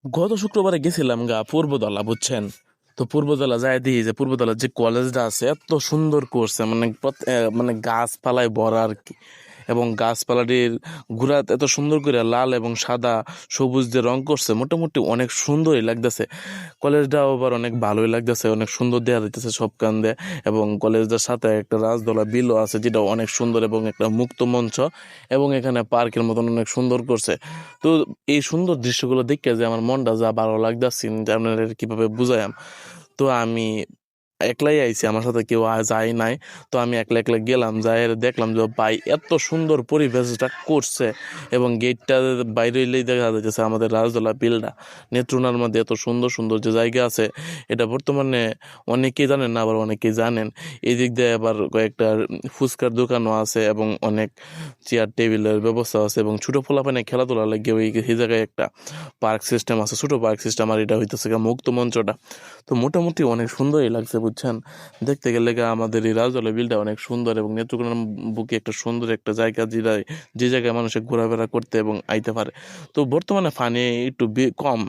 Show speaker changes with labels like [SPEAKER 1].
[SPEAKER 1] গত শুক্রবারে গেছিলাম পূর্বদলা, বুঝছেন? তো পূর্বদলা যায় দেখি যে পূর্বদলার যে কলেজটা আছে এত সুন্দর করছে, মানে মানে গাছপালায় ভরা আর কি। এবং গাছপালাটির ঘুরা এত সুন্দর করে লাল এবং সাদা সবুজ দিয়ে রং করছে, মোটামুটি অনেক সুন্দরই লাগতেছে। কলেজটাও আবার অনেক ভালোই লাগতেছে, অনেক সুন্দর দেখা যাইতেছে সব কান দিয়ে। এবং কলেজটার সাথে একটা রাজদোলা বিলও আছে, যেটা অনেক সুন্দর এবং একটা মুক্ত মঞ্চ। এবং এখানে পার্কের মতন অনেক সুন্দর করছে। তো এই সুন্দর দৃশ্যগুলো দেখে যে আমার মনটা যা ভালো লাগতেছে, আপনাদের কিভাবে বুঝাইম। তো আমি একলাই আইছি, আমার সাথে কেউ যায় নাই। তো আমি একলা একলা গেলাম, যাই দেখলাম যে ভাই এত সুন্দর পরিবেশটা করছে। এবং গেটটা বাইরে এলেই দেখা যাচ্ছে আমাদের রাজদোলা বিলটা। নেত্রকোনার মধ্যে এত সুন্দর সুন্দর যে জায়গা আছে, এটা বর্তমানে অনেকেই জানেন না, আবার অনেকেই জানেন। এই দিক দিয়ে আবার কয়েকটা ফুচকার দোকানও আছে এবং অনেক চেয়ার টেবিলের ব্যবস্থা আছে। এবং ছোটো পোলাপানে খেলাধুলা লাগে ওই এই জায়গায় একটা পার্ক সিস্টেম আছে, ছোটো পার্ক সিস্টেম। আর এটা হইতেছে মুক্ত মঞ্চটা। তো মোটামুটি অনেক সুন্দরই লাগছে, বুঝছেন? দেখতে গেলে আমাদের এই রাজদলা বিলটা অনেক সুন্দর এবং নেত্রকোনার বুকে একটা সুন্দর একটা জায়গা, যে জায়গায় মানুষের ঘোরাফেরা করতে এবং আইতে পারে। তো বর্তমানে ফানি একটু কম।